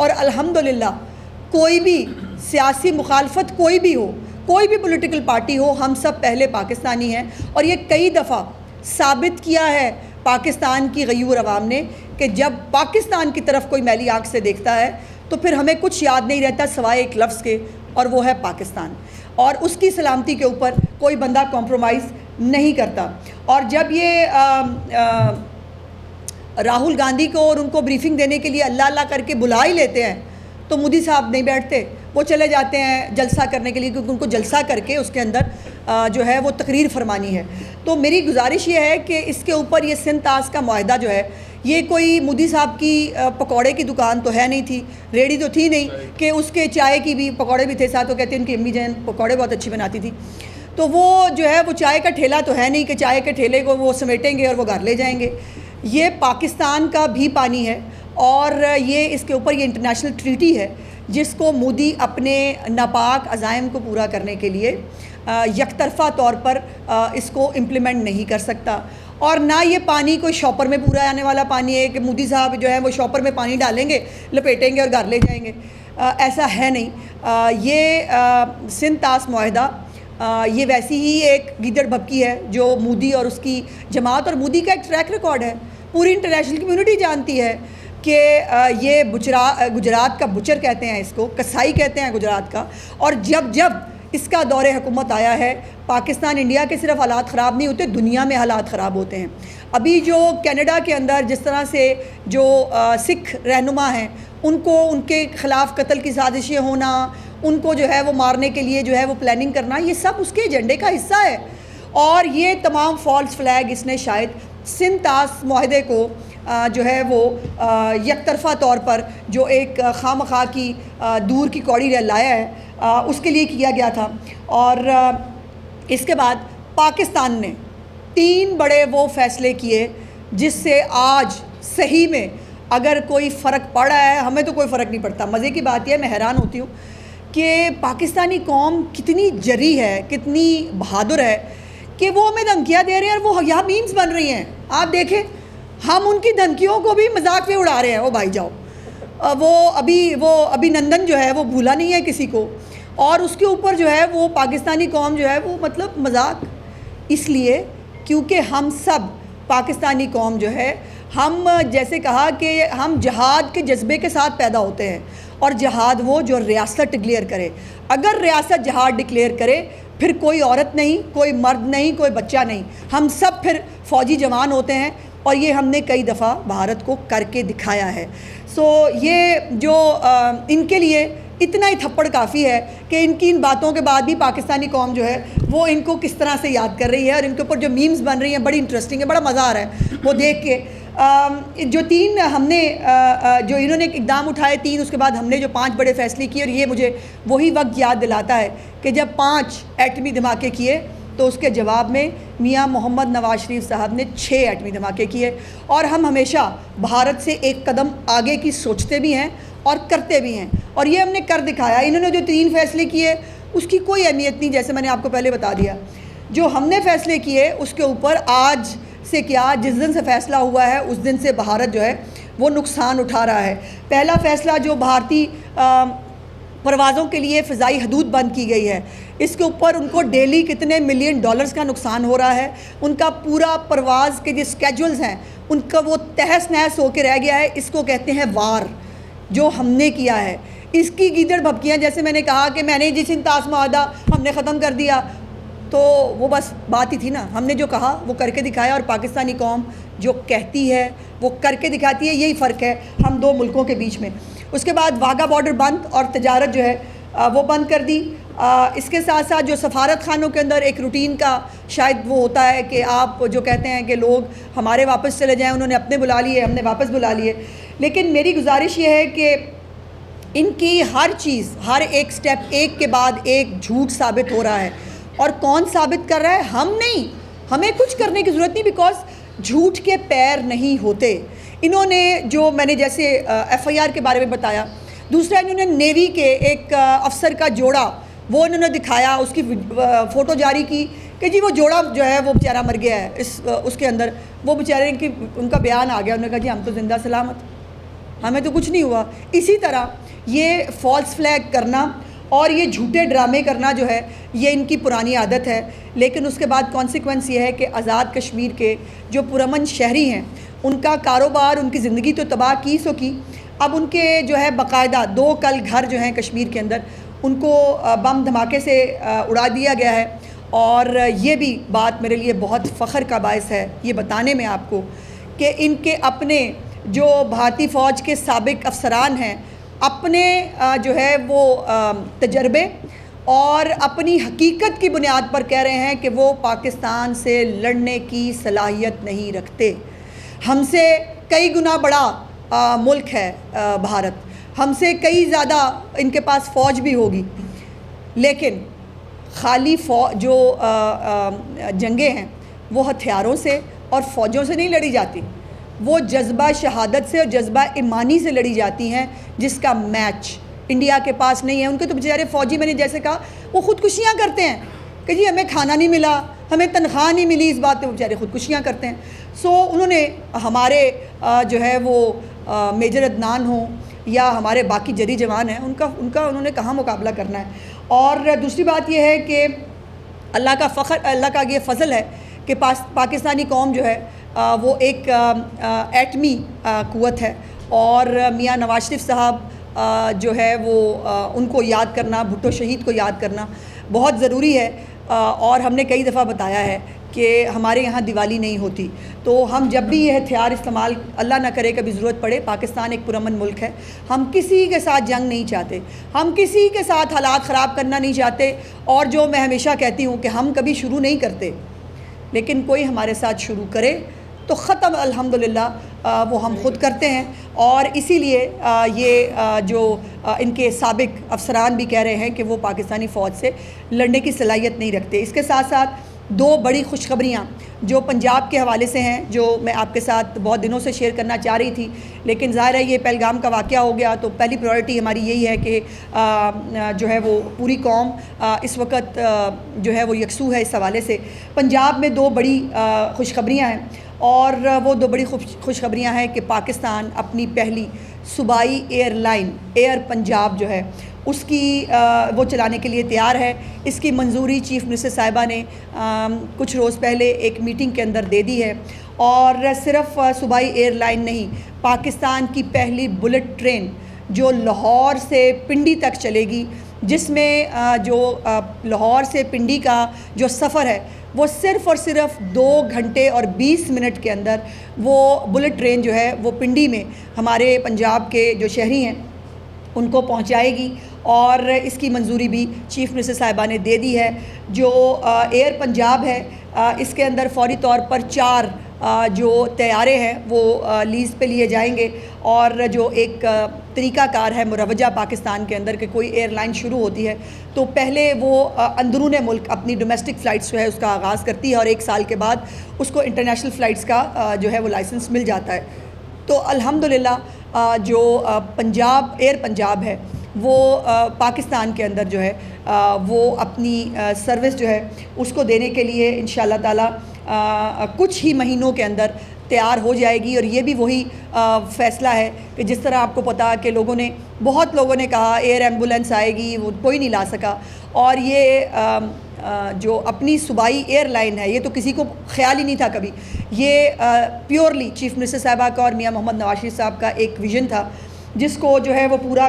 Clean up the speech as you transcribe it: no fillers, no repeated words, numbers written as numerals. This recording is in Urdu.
اور الحمدللہ کوئی بھی سیاسی مخالفت کوئی بھی ہو، کوئی بھی پولیٹیکل پارٹی ہو، ہم سب پہلے پاکستانی ہیں. اور یہ کئی دفعہ ثابت کیا ہے پاکستان کی غیور عوام نے کہ جب پاکستان کی طرف کوئی میلی آنکھ سے دیکھتا ہے تو پھر ہمیں کچھ یاد نہیں رہتا سوائے ایک لفظ کے، اور وہ ہے پاکستان. اور اس کی سلامتی کے اوپر کوئی بندہ کمپرومائز نہیں کرتا. اور جب یہ راہل گاندھی کو اور ان کو بریفنگ دینے کے لیے اللہ اللہ کر کے بلا ہی لیتے ہیں تو مودی صاحب نہیں بیٹھتے، وہ چلے جاتے ہیں جلسہ کرنے کے لیے، کیونکہ ان کو جلسہ کر کے اس کے اندر جو ہے وہ تقریر فرمانی ہے. تو میری گزارش یہ ہے کہ اس کے اوپر یہ سندھ طاس کا معاہدہ جو ہے، یہ کوئی مودی صاحب کی پکوڑے کی دکان تو ہے نہیں تھی، ریڑھی تو تھی نہیں کہ اس کے چائے کی بھی پکوڑے بھی تھے ساتھ. وہ کہتے ہیں ان کی امی جان پکوڑے بہت اچھی بناتی تھی. تو وہ جو ہے وہ چائے کا ٹھیلا تو ہے نہیں کہ چائے کے ٹھیلے کو وہ سمیٹیں گے اور وہ گھر لے جائیں گے. یہ پاکستان کا بھی پانی ہے، اور یہ اس کے اوپر یہ انٹرنیشنل ٹریٹی ہے جس کو مودی اپنے ناپاک عزائم کو پورا کرنے کے لیے یک طرفہ طور پر اس کو امپلیمنٹ نہیں کر سکتا. اور نہ یہ پانی کوئی شاپر میں پورا آنے والا پانی ہے کہ مودی صاحب جو ہے وہ شاپر میں پانی ڈالیں گے، لپیٹیں گے اور گھر لے جائیں گے. ایسا ہے نہیں. یہ سندھ طاس معاہدہ یہ ویسی ہی ایک گیدڑ بھبکی ہے جو مودی اور اس کی جماعت، اور مودی کا ایک ٹریک ریکارڈ ہے. پوری انٹرنیشنل کمیونٹی جانتی ہے کہ یہ گجرات کا بچر کہتے ہیں، اس کو کسائی کہتے ہیں گجرات کا. اور جب جب اس کا دور حکومت آیا ہے، پاکستان انڈیا کے صرف حالات خراب نہیں ہوتے، دنیا میں حالات خراب ہوتے ہیں. ابھی جو کینیڈا کے اندر جس طرح سے جو سکھ رہنما ہیں ان کو ان کے خلاف قتل کی سازشیں ہونا، ان کو جو ہے وہ مارنے کے لیے جو ہے وہ پلاننگ کرنا، یہ سب اس کے ایجنڈے کا حصہ ہے. اور یہ تمام فالس فلیگ اس نے شاید سندھ طاس معاہدے کو جو ہے وہ یک طرفہ طور پر جو ایک خواہ مخواہ کی دور کی کوڑی لایا ہے اس کے لیے کیا گیا تھا. اور اس کے بعد پاکستان نے 3 بڑے وہ فیصلے کیے جس سے آج صحیح میں اگر کوئی فرق پڑ رہا ہے، ہمیں تو کوئی فرق نہیں پڑتا. مزے کی بات یہ ہے، میں حیران ہوتی ہوں کہ پاکستانی قوم کتنی جری ہے، کتنی بہادر ہے کہ وہ ہمیں دھمکیاں دے رہے ہیں اور وہ یہاں میمز بن رہی ہیں. آپ دیکھیں ہم ان کی دھمکیوں کو بھی مذاق میں اڑا رہے ہیں. وہ بھائی جاؤ، وہ ابھی نندن جو ہے وہ بھولا نہیں ہے کسی کو، اور اس کے اوپر جو ہے وہ پاکستانی قوم جو ہے وہ مطلب مذاق. اس لیے کیونکہ ہم سب پاکستانی قوم جو ہے، ہم جیسے کہا کہ ہم جہاد کے جذبے کے ساتھ پیدا ہوتے ہیں. اور جہاد وہ جو ریاست ڈکلیئر کرے. اگر ریاست جہاد ڈکلیئر کرے پھر کوئی عورت نہیں، کوئی مرد نہیں، کوئی بچہ نہیں، ہم سب پھر فوجی جوان ہوتے ہیں. اور یہ ہم نے کئی دفعہ بھارت کو کر کے دکھایا ہے. سو یہ جو ان کے لیے اتنا ہی تھپڑ کافی ہے کہ ان کی ان باتوں کے بعد بھی پاکستانی قوم جو ہے وہ ان کو کس طرح سے یاد کر رہی ہے، اور ان کے اوپر جو میمز بن رہی ہیں بڑی انٹرسٹنگ ہے، بڑا مزہ آ رہا ہے وہ دیکھ کے. جو 3 ہم نے جو انہوں نے اقدام اٹھائے 3، اس کے بعد ہم نے جو 5 بڑے فیصلے کیے، اور یہ مجھے وہی وقت یاد دلاتا ہے کہ جب 5 ایٹمی دھماکے کیے تو اس کے جواب میں میاں محمد نواز شریف صاحب نے 6 ایٹمی دھماکے کیے. اور ہم ہمیشہ بھارت سے ایک قدم آگے کی سوچتے بھی ہیں اور کرتے بھی ہیں، اور یہ ہم نے کر دکھایا. انہوں نے جو 3 فیصلے کیے اس کی کوئی اہمیت نہیں، جیسے میں نے آپ کو پہلے بتا دیا. جو ہم نے فیصلے کیے اس کے اوپر آج سے کیا، جس دن سے فیصلہ ہوا ہے اس دن سے بھارت جو ہے وہ نقصان اٹھا رہا ہے. پہلا فیصلہ جو بھارتی پروازوں کے لیے فضائی حدود بند کی گئی ہے، اس کے اوپر ان کو ڈیلی کتنے ملین ڈالرز کا نقصان ہو رہا ہے. ان کا پورا پرواز کے جو اسکیجولز ہیں ان کا وہ تہس نہس ہو کے رہ گیا ہے. اس کو کہتے ہیں وار، جو ہم نے کیا ہے. اس کی گیدڑ بھبکیاں، جیسے میں نے کہا کہ میں نے جس سندھ طاس معاہدہ ہم نے ختم کر دیا، تو وہ بس بات ہی تھی نا. ہم نے جو کہا وہ کر کے دکھایا، اور پاکستانی قوم جو کہتی ہے وہ کر کے دکھاتی ہے. یہی فرق ہے ہم 2 ملکوں کے بیچ میں. اس کے بعد واگا بارڈر بند، اور تجارت جو ہے وہ بند کر دی. اس کے ساتھ ساتھ جو سفارت خانوں کے اندر ایک روٹین کا شاید وہ ہوتا ہے کہ آپ جو کہتے ہیں کہ لوگ ہمارے واپس چلے جائیں، انہوں نے اپنے بلا لیے، ہم نے واپس بلا لیے. لیکن میری گزارش یہ ہے کہ ان کی ہر چیز، ہر ایک سٹیپ ایک کے بعد ایک جھوٹ ثابت ہو رہا ہے. اور کون ثابت کر رہا ہے؟ ہم نہیں. ہمیں کچھ کرنے کی ضرورت نہیں، بیکاز جھوٹ کے پیر نہیں ہوتے. انہوں نے جو میں نے جیسے ایف آئی آر کے بارے میں بتایا، دوسرا انہوں نے نیوی کے ایک افسر کا جوڑا وہ انہوں نے دکھایا، اس کی فوٹو جاری کی کہ جی وہ جوڑا جو ہے وہ بیچارہ مر گیا ہے اس کے اندر. وہ بیچارے ان کا بیان آ گیا، انہوں نے کہا جی ہم تو زندہ سلامت. ہمیں تو کچھ نہیں ہوا. اسی طرح یہ فالس فلیگ کرنا اور یہ جھوٹے ڈرامے کرنا جو ہے یہ ان کی پرانی عادت ہے. لیکن اس کے بعد کانسیکوینس یہ ہے کہ آزاد کشمیر کے جو پرامن شہری ہیں ان کا کاروبار، ان کی زندگی تو تباہ کی سو کی. اب ان کے جو ہے باقاعدہ 2 کل گھر جو ہیں کشمیر کے اندر ان کو بم دھماکے سے اڑا دیا گیا ہے. اور یہ بھی بات میرے لیے بہت فخر کا باعث ہے یہ بتانے میں آپ کو کہ ان کے اپنے جو بھارتی فوج کے سابق افسران ہیں اپنے جو ہے وہ تجربے اور اپنی حقیقت کی بنیاد پر کہہ رہے ہیں کہ وہ پاکستان سے لڑنے کی صلاحیت نہیں رکھتے. ہم سے کئی گنا بڑا ملک ہے بھارت، ہم سے کئی زیادہ ان کے پاس فوج بھی ہوگی، لیکن خالی جو جنگیں ہیں وہ ہتھیاروں سے اور فوجوں سے نہیں لڑی جاتی، وہ جذبہ شہادت سے اور جذبہ ایمانی سے لڑی جاتی ہیں جس کا میچ انڈیا کے پاس نہیں ہے. ان کے تو بیچارے فوجی، میں نے جیسے کہا، وہ خودکشیاں کرتے ہیں کہ جی ہمیں کھانا نہیں ملا، ہمیں تنخواہ نہیں ملی، اس بات پہ وہ بیچارے خودکشیاں کرتے ہیں. سو انہوں نے ہمارے جو ہے وہ میجر عدنان ہوں یا ہمارے باقی جری جوان ہیں ان کا انہوں نے کہاں مقابلہ کرنا ہے. اور دوسری بات یہ ہے کہ اللہ کا یہ فضل ہے کہ پاکستانی قوم جو ہے وہ ایک ایٹمی قوت ہے. اور میاں نواز شریف صاحب جو ہے وہ ان کو یاد کرنا، بھٹو شہید کو یاد کرنا بہت ضروری ہے. اور ہم نے کئی دفعہ بتایا ہے کہ ہمارے یہاں دیوالی نہیں ہوتی، تو ہم جب بھی یہ ہتھیار استعمال اللہ نہ کرے کبھی ضرورت پڑے، پاکستان ایک پرامن ملک ہے، ہم کسی کے ساتھ جنگ نہیں چاہتے، ہم کسی کے ساتھ حالات خراب کرنا نہیں چاہتے. اور جو میں ہمیشہ کہتی ہوں کہ ہم کبھی شروع نہیں کرتے، لیکن کوئی ہمارے ساتھ شروع کرے تو ختم الحمدللہ وہ ہم خود کرتے ہیں. اور اسی لیے یہ جو ان کے سابق افسران بھی کہہ رہے ہیں کہ وہ پاکستانی فوج سے لڑنے کی صلاحیت نہیں رکھتے. اس کے ساتھ ساتھ 2 بڑی خوشخبریاں جو پنجاب کے حوالے سے ہیں جو میں آپ کے ساتھ بہت دنوں سے شیئر کرنا چاہ رہی تھی، لیکن ظاہر ہے یہ پہلگام کا واقعہ ہو گیا تو پہلی پرائرٹی ہماری یہی ہے کہ جو ہے وہ پوری قوم اس وقت جو ہے وہ یکسو ہے. اس حوالے سے پنجاب میں 2 بڑی خوشخبریاں ہیں، اور وہ 2 بڑی خوشخبریاں ہیں کہ پاکستان اپنی پہلی صوبائی ایئر لائن ایئر پنجاب جو ہے اس کی وہ چلانے کے لیے تیار ہے. اس کی منظوری چیف منسٹر صاحبہ نے کچھ روز پہلے ایک میٹنگ کے اندر دے دی ہے. اور صرف صوبائی ایئر لائن نہیں، پاکستان کی پہلی بلٹ ٹرین جو لاہور سے پنڈی تک چلے گی، جس میں جو لاہور سے پنڈی کا جو سفر ہے وہ صرف اور صرف 2 گھنٹے اور 20 منٹ کے اندر وہ بلٹ ٹرین جو ہے وہ پنڈی میں ہمارے پنجاب کے جو شہری ہیں ان کو پہنچائے گی. اور اس کی منظوری بھی چیف منسٹر صاحبہ نے دے دی ہے. جو ایئر پنجاب ہے اس کے اندر فوری طور پر 4 جو طیارے ہیں وہ لیز پہ لیے جائیں گے. اور جو ایک طریقہ کار ہے مروجہ پاکستان کے اندر کہ کوئی ایئر لائن شروع ہوتی ہے تو پہلے وہ اندرون ملک اپنی ڈومیسٹک فلائٹس جو ہے اس کا آغاز کرتی ہے، اور 1 سال کے بعد اس کو انٹرنیشنل فلائٹس کا جو ہے وہ لائسنس مل جاتا ہے. تو الحمدللہ جو پنجاب ایئر پنجاب ہے وہ پاکستان کے اندر جو ہے وہ اپنی سروس جو ہے اس کو دینے کے لیے انشاءاللہ تعالی کچھ ہی مہینوں کے اندر تیار ہو جائے گی. اور یہ بھی وہی فیصلہ ہے کہ جس طرح آپ کو پتا کہ بہت لوگوں نے کہا ایئر ایمبولینس آئے گی، وہ کوئی نہیں لا سکا. اور یہ جو اپنی صوبائی ایئر لائن ہے یہ تو کسی کو خیال ہی نہیں تھا کبھی. یہ پیورلی چیف منسٹر صاحبہ کا اور میاں محمد نواز شریف صاحب کا ایک ویژن تھا جس کو جو ہے وہ پورا